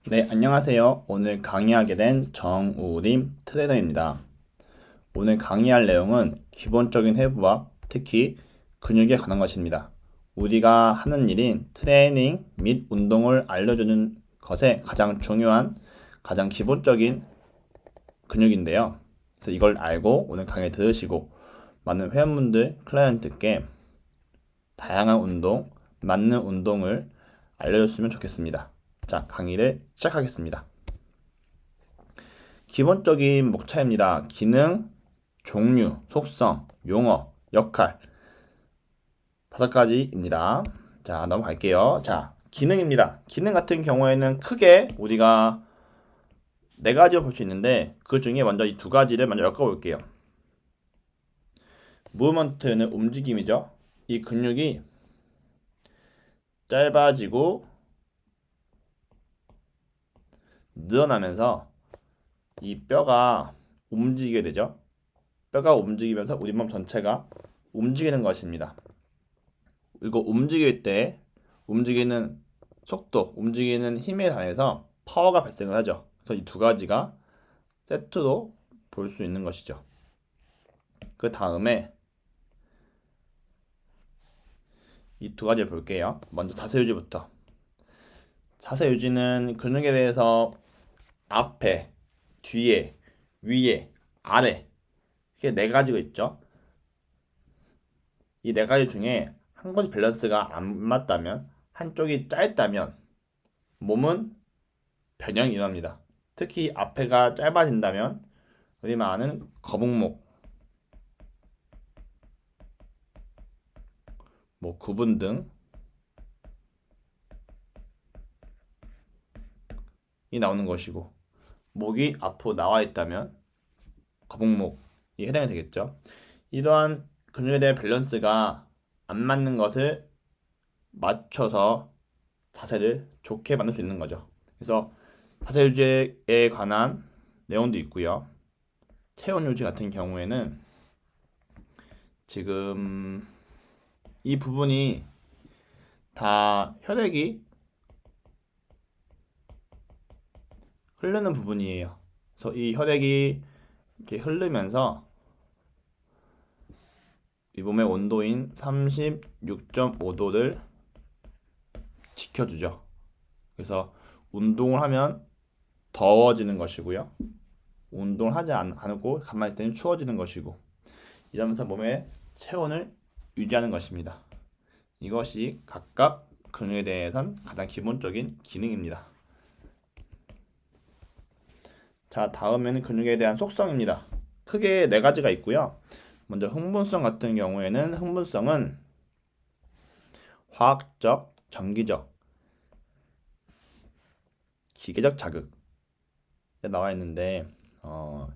네, 안녕하세요. 오늘 강의하게 된 정우림 트레이너입니다. 오늘 강의할 내용은 기본적인 해부와 특히 근육에 관한 것입니다. 우리가 하는 일인 트레이닝 및 운동을 알려주는 것에 가장 중요한, 가장 기본적인 근육인데요. 그래서 이걸 알고 오늘 강의 들으시고 많은 회원분들, 클라이언트께 다양한 운동, 맞는 운동을 알려줬으면 좋겠습니다. 자, 강의를 시작하겠습니다. 기본적인 목차입니다. 기능, 종류, 속성, 용어, 역할 5가지입니다. 자, 넘어갈게요. 자, 기능입니다. 기능 같은 경우에는 크게 우리가 4가지로 볼 수 있는데 그 중에 먼저 이 2가지를 먼저 엮어볼게요. 무브먼트는 움직임이죠. 이 근육이 짧아지고 늘어나면서 이 뼈가 움직이게 되죠. 뼈가 움직이면서 우리 몸 전체가 움직이는 것입니다. 이거 움직일 때 움직이는 속도, 움직이는 힘에 반해서 파워가 발생을 하죠. 그래서 이 2가지가 세트로 볼 수 있는 것이죠. 그 다음에 이 2가지를 볼게요. 먼저 자세 유지부터. 자세 유지는 근육에 대해서 앞에, 뒤에, 위에, 아래 이게 4가지가 있죠. 이 4가지 중에 한 가지 밸런스가 안 맞다면, 한쪽이 짧다면 몸은 변형이 일어납니다. 특히 앞에가 짧아진다면 우리 말하는 거북목, 구분 등이 나오는 것이고, 목이 앞으로 나와 있다면 거북목이 해당이 되겠죠. 이러한 근육에 대한 밸런스가 안 맞는 것을 맞춰서 자세를 좋게 만들 수 있는 거죠. 그래서 자세 유지에 관한 내용도 있고요. 체온 유지 같은 경우에는 지금 이 부분이 다 혈액이 흐르는 부분이에요. 그래서 이 혈액이 이렇게 흐르면서 이 몸의 온도인 36.5도를 지켜주죠. 그래서 운동을 하면 더워지는 것이고요. 운동을 하지 않고 가만히 있을 때는 추워지는 것이고, 이러면서 몸의 체온을 유지하는 것입니다. 이것이 각각 근육에 대해선 가장 기본적인 기능입니다. 자, 다음에는 근육에 대한 속성입니다. 크게 4가지가 있고요. 먼저 흥분성 같은 경우에는 흥분성은 화학적, 전기적, 기계적 자극 나와 있는데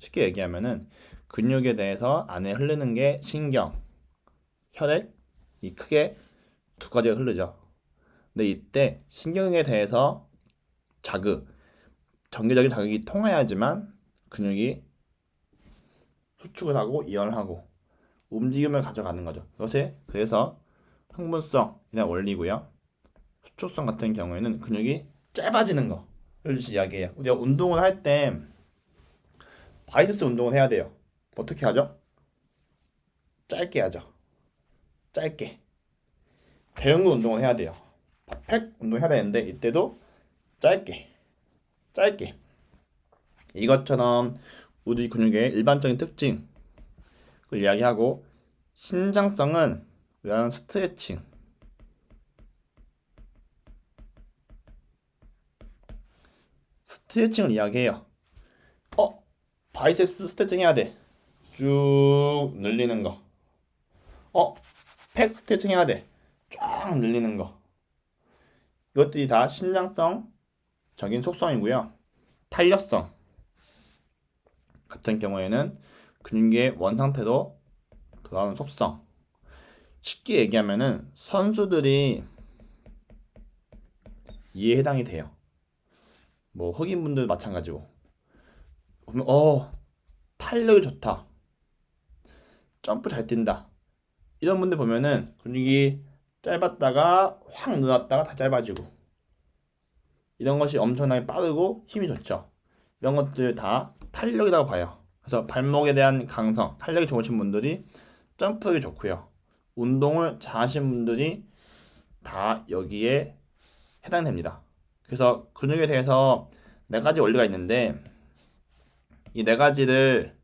쉽게 얘기하면은 근육에 대해서 안에 흐르는 게 신경, 혈액 이 크게 2가지가 흐르죠. 근데 이때 신경에 대해서 자극, 전기적인 자극이 통해야지만 근육이 수축을 하고 이완을 하고 움직임을 가져가는 거죠. 그래서 흥분성이라는 원리고요. 수축성 같은 경우에는 근육이 짧아지는 거를 이야기해요. 우리가 운동을 할 때 바이셉스 운동을 해야 돼요. 어떻게 하죠? 짧게 하죠. 짧게. 대형근 운동을 해야 돼요. 팩 운동해야 되는데 이때도 짧게. 짧게. 이것처럼 우리 근육의 일반적인 특징을 이야기하고, 신장성은 이런 스트레칭을 이야기해요. 바이셉스 스트레칭 해야 돼. 쭉 늘리는 거. 팩 스트레칭 해야 돼. 쫙 늘리는 거. 이것들이 다 신장성적인 속성이고요. 탄력성 같은 경우에는 근육의 원상태로 돌아오는 속성. 쉽게 얘기하면은 선수들이 이에 해당이 돼요. 흑인분들 마찬가지고. 보면 탄력이 좋다. 점프 잘 뛴다. 이런 분들 보면은 근육이 짧았다가 확 늘었다가 다 짧아지고, 이런 것이 엄청나게 빠르고 힘이 좋죠. 이런 것들 다 탄력이라고 봐요. 그래서 발목에 대한 강성, 탄력이 좋으신 분들이 점프력이 좋고요. 운동을 잘하시는 분들이 다 여기에 해당됩니다. 그래서 근육에 대해서 네 가지 원리가 있는데 이 네 가지를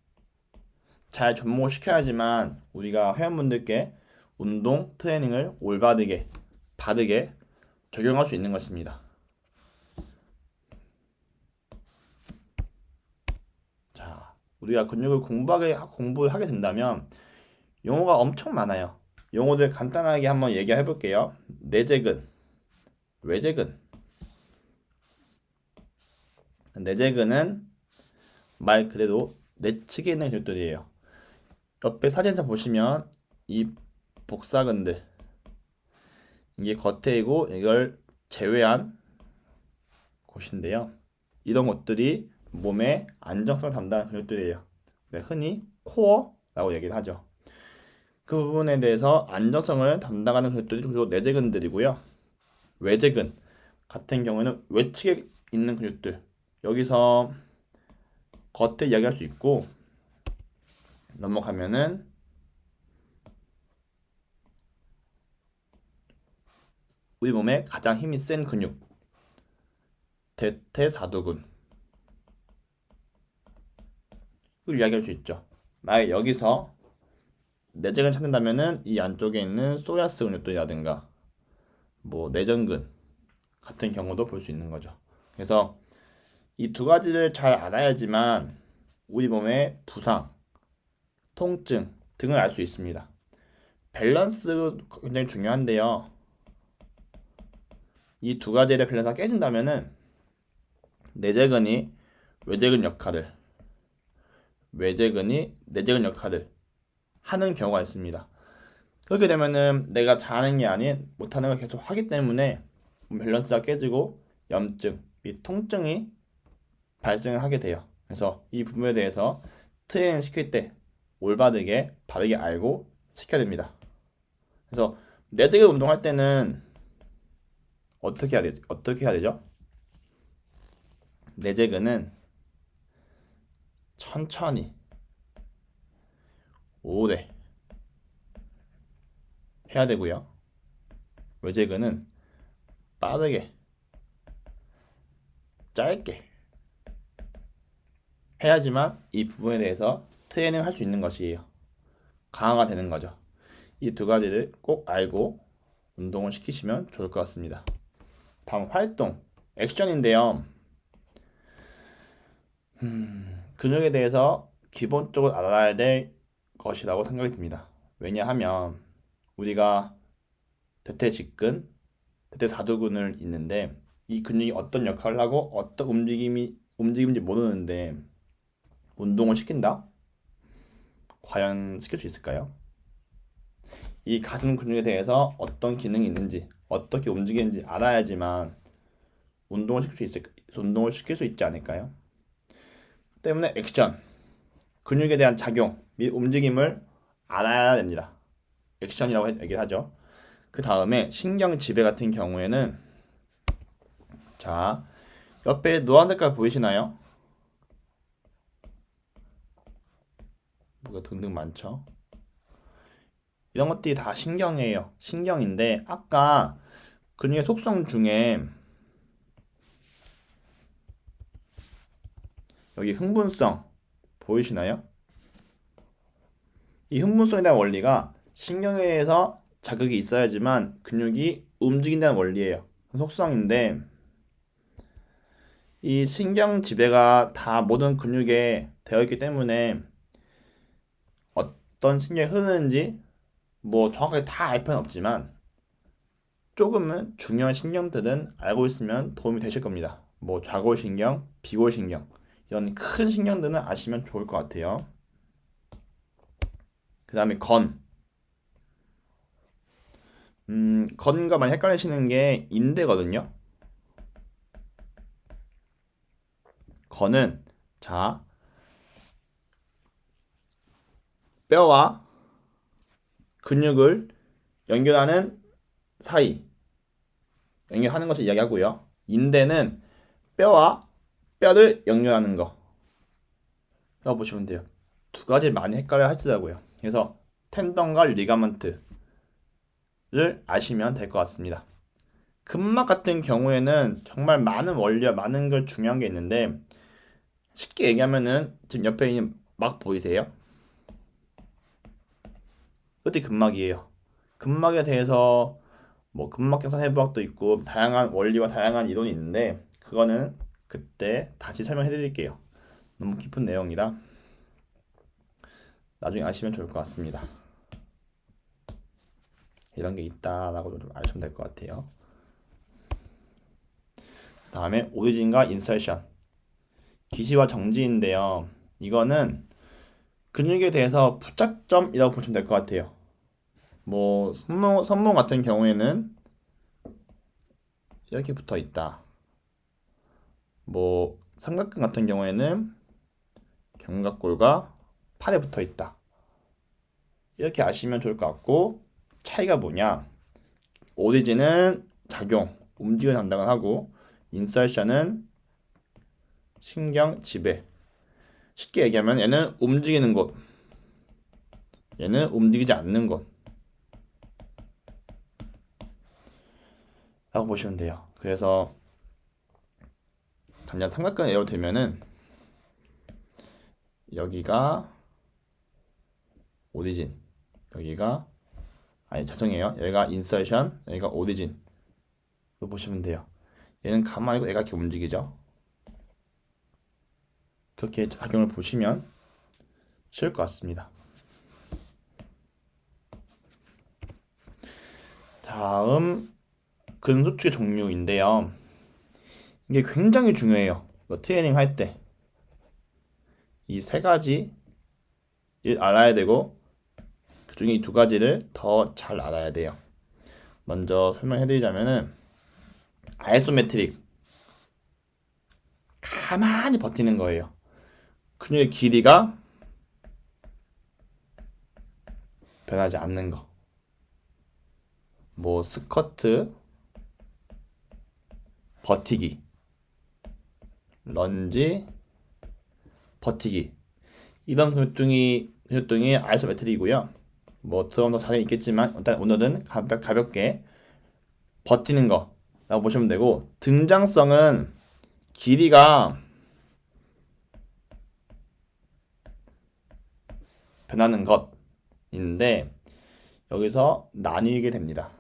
잘 접목을 시켜야지만 우리가 회원분들께 운동 트레이닝을 올바르게 바르게 적용할 수 있는 것입니다. 자, 우리가 근육을 공부를 하게 된다면 용어가 엄청 많아요. 용어들 간단하게 한번 얘기해 볼게요. 내재근, 외재근. 내재근은 말 그대로 내측에 있는 근육들이에요. 옆에 사진에서 보시면 이 복사근들 이게 겉에이고 이걸 제외한 곳인데요. 이런 것들이 몸의 안정성을 담당하는 근육들이에요. 흔히 코어라고 얘기를 하죠. 그 부분에 대해서 안정성을 담당하는 근육들이 주로 내재근들이고요. 외재근 같은 경우에는 외측에 있는 근육들 여기서 겉에 이야기할 수 있고 넘어가면은 우리 몸의 가장 힘이 센 근육 대퇴사두근 이걸 이야기할 수 있죠. 만약에 여기서 내재근을 찾는다면은 이 안쪽에 있는 소야스 근육들이라든가 뭐 내전근 같은 경우도 볼 수 있는 거죠. 그래서 이 두 가지를 잘 알아야지만 우리 몸의 부상, 통증 등을 알 수 있습니다. 밸런스 굉장히 중요한데요. 이 두 가지에 대한 밸런스가 깨진다면은 내재근이 외재근 역할을, 외재근이 내재근 역할을 하는 경우가 있습니다. 그렇게 되면은 내가 잘하는 게 아닌 못하는 걸 계속 하기 때문에 밸런스가 깨지고 염증 및 통증이 발생을 하게 돼요. 그래서 이 부분에 대해서 트레이닝 시킬 때 올바르게 바르게 알고 시켜야 됩니다. 그래서 내재근 운동할 때는 어떻게 해야 되죠? 내재근은 천천히 오래 해야 되고요. 외재근은 빠르게 짧게 해야지만 이 부분에 대해서 트레이닝 할 수 있는 것이에요. 강화가 되는 거죠. 이 두 가지를 꼭 알고 운동을 시키시면 좋을 것 같습니다. 다음 활동, 액션인데요. 근육에 대해서 기본적으로 알아야 될 것이라고 생각이 듭니다. 왜냐하면 우리가 대퇴직근, 대퇴사두근을 있는데 이 근육이 어떤 역할을 하고 어떤 움직임인지 모르는데 운동을 시킨다? 과연 시킬 수 있을까요? 이 가슴 근육에 대해서 어떤 기능이 있는지 어떻게 움직이는지 알아야지만 운동을 시킬 수 있지 않을까요? 때문에 액션, 근육에 대한 작용 및 움직임을 알아야 됩니다. 액션이라고 얘기를 하죠. 그 다음에 신경 지배 같은 경우에는 자, 옆에 노란 색깔 보이시나요? 뭐가 등등 많죠. 이런 것들이 다 신경이에요. 신경인데 아까 근육의 속성 중에 여기 흥분성 보이시나요? 이 흥분성에 대한 원리가 신경에 의해서 자극이 있어야지만 근육이 움직인다는 원리예요. 속성인데 이 신경 지배가 다 모든 근육에 되어 있기 때문에 어떤 신경이 흐르는지 뭐 정확하게 다 알 필요는 없지만 조금은 중요한 신경들은 알고 있으면 도움이 되실 겁니다. 뭐 좌골신경, 비골신경 이런 큰 신경들은 아시면 좋을 것 같아요. 그 다음에 건과 많이 헷갈리시는 게 인대거든요. 건은 자 뼈와 근육을 연결하는 사이 연결하는 것을 이야기하고요. 인대는 뼈와 뼈를 연결하는 거 라고 보시면 돼요. 두 가지 많이 헷갈려 하시더라고요. 그래서 텐던과 리가먼트를 아시면 될 것 같습니다. 근막 같은 경우에는 정말 많은 원리와 많은 걸 중요한 게 있는데, 쉽게 얘기하면은 지금 옆에 있는 막 보이세요? 끝이 근막이에요. 근막에 대해서 뭐 근막경선 해부학도 있고 다양한 원리와 다양한 이론이 있는데, 그거는 그때 다시 설명해 드릴게요. 너무 깊은 내용이라 나중에 아시면 좋을 것 같습니다. 이런 게 있다라고 좀 아시면 될 것 같아요. 다음에 오리진과 인설션, 기시와 정지인데요. 이거는 근육에 대해서 부착점이라고 보시면 될 것 같아요. 뭐 손목 같은 경우에는 이렇게 붙어 있다. 뭐 삼각근 같은 경우에는 견갑골과 팔에 붙어 있다. 이렇게 아시면 좋을 것 같고, 차이가 뭐냐? 오리진은 작용, 움직임을 담당을 하고, 인설션은 신경 지배. 쉽게 얘기하면 얘는 움직이는 곳, 얘는 움직이지 않는 곳 라고 보시면 돼요. 그래서 잠깐 삼각근 예로 들면은 여기가 오리진, 여기가 아니 죄송해요, 여기가 인설션, 여기가 오리진 로 보시면 돼요. 얘는 가만히 있고 얘가 이렇게 움직이죠. 그렇게 작용을 보시면 쉬울 것 같습니다. 다음 근소축의 종류인데요. 이게 굉장히 중요해요. 트레이닝 할 때 이 세 가지 알아야 되고, 그 중에 이 두 가지를 더 잘 알아야 돼요. 먼저 설명해드리자면은 아이소메트릭, 가만히 버티는 거예요. 근육의 길이가 변하지 않는 거. 뭐 스쿼트, 버티기, 런지, 버티기, 이런 근육등이 아이소메트릭이고요. 뭐 들어가면 더 자세히 있겠지만 일단 오늘은 가볍게 버티는 거라고 보시면 되고, 등장성은 길이가 변하는 것인데 여기서 나뉘게 됩니다.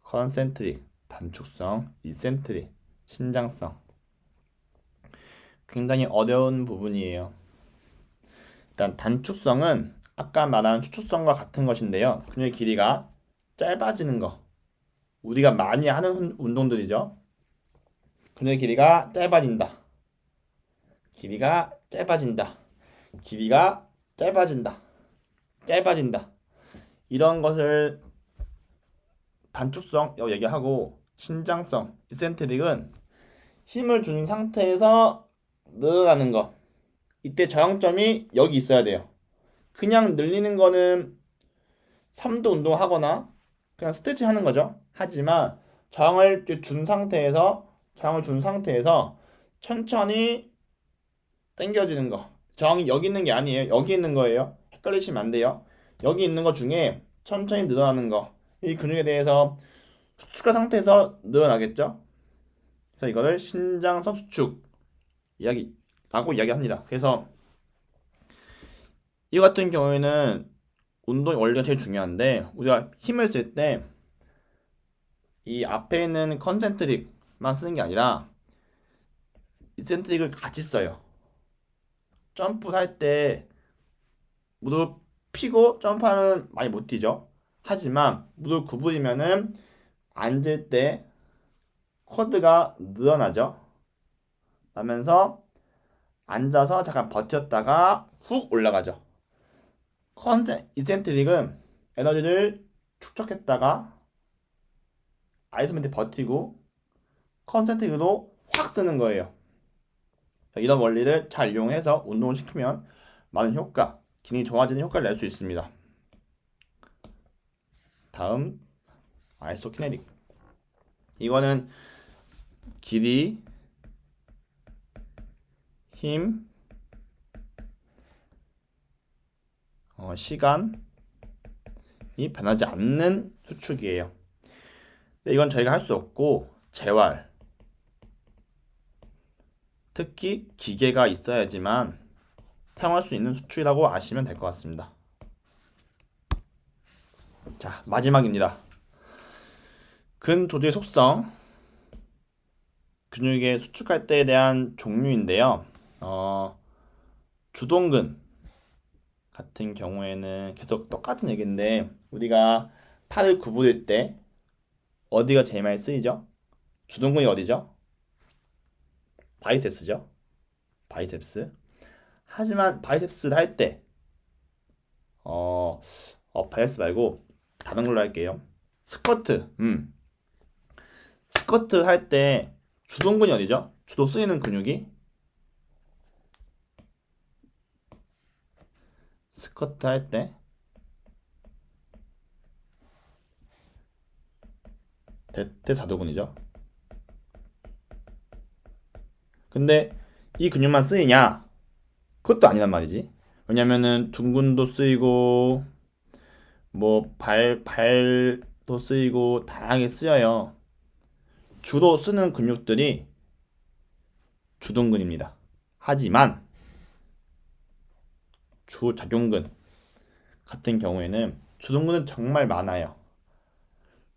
컨센트릭, 단축성, 이센트릭, 신장성. 굉장히 어려운 부분이에요. 일단 단축성은 아까 말한 추축성과 같은 것인데요. 근육의 길이가 짧아지는 거. 우리가 많이 하는 운동들이죠. 근육의 길이가 짧아진다. 길이가 짧아진다. 길이가 짧아진다. 짧아진다. 이런 것을 단축성 얘기하고, 신장성, 이센트릭은 힘을 준 상태에서 늘어나는 거. 이때 저항점이 여기 있어야 돼요. 그냥 늘리는 거는 3도 운동하거나 그냥 스트레칭 하는 거죠. 하지만 저항을 준 상태에서 천천히 당겨지는 거. 저항이 여기 있는 게 아니에요. 여기 있는 거예요. 헷갈리시면 안 돼요. 여기 있는 것 중에 천천히 늘어나는 거. 이 근육에 대해서 수축한 상태에서 늘어나겠죠. 그래서 이거를 신장성 수축 이야기합니다. 그래서 이 같은 경우에는 운동의 원리가 제일 중요한데, 우리가 힘을 쓸 때 이 앞에 있는 컨센트릭만 쓰는 게 아니라 이센트릭을 같이 써요. 점프를 할 때 무릎 펴고 점프하면 많이 못 뛰죠. 하지만 무릎 구부리면은 앉을 때 쿼드가 늘어나죠. 그러면서 앉아서 잠깐 버텼다가 훅 올라가죠. 이센트릭은 에너지를 축적했다가 아이소메트릭 버티고 컨센트릭으로 확 쓰는 거예요. 이런 원리를 잘 이용해서 운동을 시키면 많은 효과, 기능이 좋아지는 효과를 낼 수 있습니다. 다음 아이소키네틱. 이거는 길이, 힘, 시간이 변하지 않는 수축이에요. 근데 이건 저희가 할 수 없고 재활, 특히 기계가 있어야지만 사용할 수 있는 수축이라고 아시면 될 것 같습니다. 자, 마지막입니다. 근조직의 속성, 근육의 수축할 때에 대한 종류인데요. 주동근 같은 경우에는 계속 똑같은 얘기인데, 우리가 팔을 구부릴 때 어디가 제일 많이 쓰이죠? 주동근이 어디죠? 바이셉스죠. 바이셉스. 하지만 바이셉스를 할 때, 바이셉스 말고 다른 걸로 할게요. 스쿼트. 스쿼트 할 때 주동근이 어디죠? 주로 쓰이는 근육이 스쿼트 할 때 대퇴사두근이죠. 근데 이 근육만 쓰이냐? 그것도 아니란 말이지. 왜냐면은 둔근도 쓰이고 뭐 발도 쓰이고 다양하게 쓰여요. 주로 쓰는 근육들이 주동근입니다. 하지만 주작용근 같은 경우에는 주동근은 정말 많아요.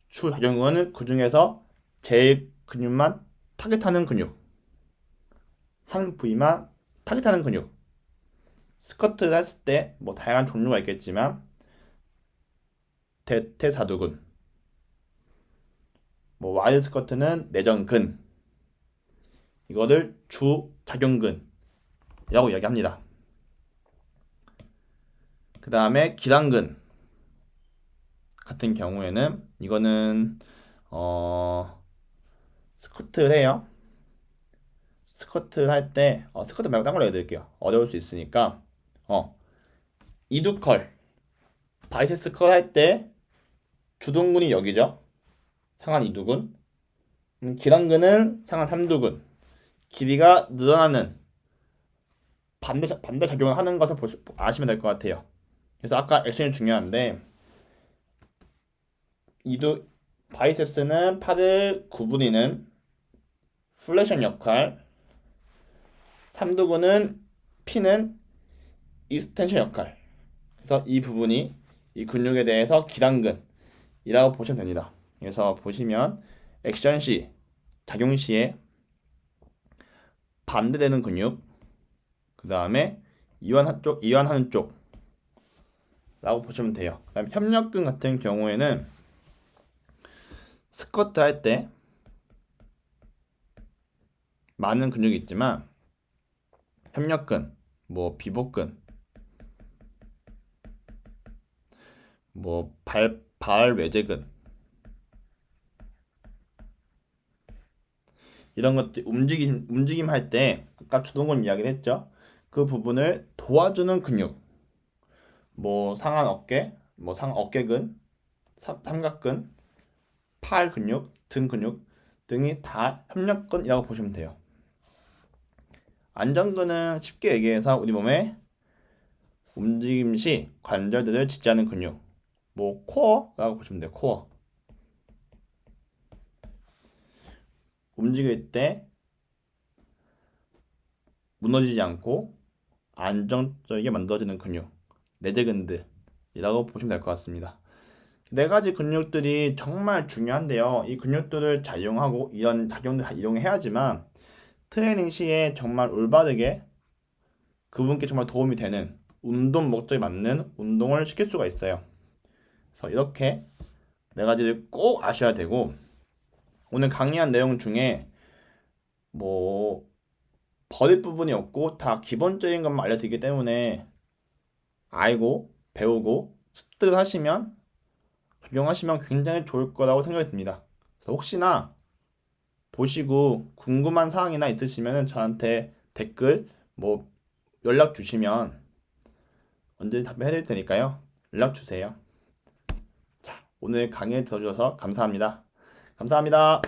주작용근은 그 중에서 제일 근육만 타겟하는 근육, 한 부위만 타겟하는 근육. 스쿼트를 했을 때 뭐 다양한 종류가 있겠지만 대퇴사두근, 뭐 와이드 스쿼트는 내전근, 이거를 주작용근이라고 이야기합니다. 그 다음에 기단근 같은 경우에는 이거는 스쿼트를 해요. 스쿼트를 할 때 스쿼트 말고 딴 걸로 해드릴게요. 어려울 수 있으니까 이두컬, 바이세스 컬 할 때 주동근이 여기죠. 상한 이두근. 기단근은 상한 삼두근. 길이가 늘어나는 반대 작용을 하는 것을 아시면 될 것 같아요. 그래서 아까 액션이 중요한데 바이셉스는 팔을 구부리는 플렉션 역할, 삼두근은 피는 익스텐션 역할. 그래서 이 부분이 이 근육에 대해서 기단근이라고 보시면 됩니다. 그래서 보시면 액션 시, 작용 시에 반대되는 근육, 그 다음에 이완하는 쪽라고 보시면 돼요. 그다음에 협력근 같은 경우에는 스쿼트 할 때 많은 근육이 있지만 협력근, 뭐 비복근, 뭐 발외제근 이런 것들 움직임 할 때 아까 주동근 이야기를 했죠. 그 부분을 도와주는 근육, 뭐 상한 어깨, 뭐 상한 어깨근, 삼각근, 팔 근육, 등 근육 등이 다 협력근이라고 보시면 돼요. 안전근은 쉽게 얘기해서 우리 몸의 움직임 시 관절들을 지지하는 근육, 뭐 코어라고 보시면 돼요. 코어. 움직일 때 무너지지 않고 안정적이게 만들어지는 근육, 내재근들이라고 보시면 될 것 같습니다. 네 가지 근육들이 정말 중요한데요. 이 근육들을 잘 이용하고 이런 작용들 잘 이용해야지만 트레이닝 시에 정말 올바르게 그분께 정말 도움이 되는 운동 목적에 맞는 운동을 시킬 수가 있어요. 그래서 이렇게 네 가지를 꼭 아셔야 되고 오늘 강의한 내용 중에 뭐 버릴 부분이 없고 다 기본적인 것만 알려드리기 때문에 알고 배우고 습득을 하시면 적용하시면 굉장히 좋을 거라고 생각이 듭니다. 그래서 혹시나 보시고 궁금한 사항이나 있으시면 저한테 댓글 뭐 연락 주시면 언제든 답변해 드릴 테니까요. 연락 주세요. 자, 오늘 강의 들어주셔서 감사합니다. 감사합니다.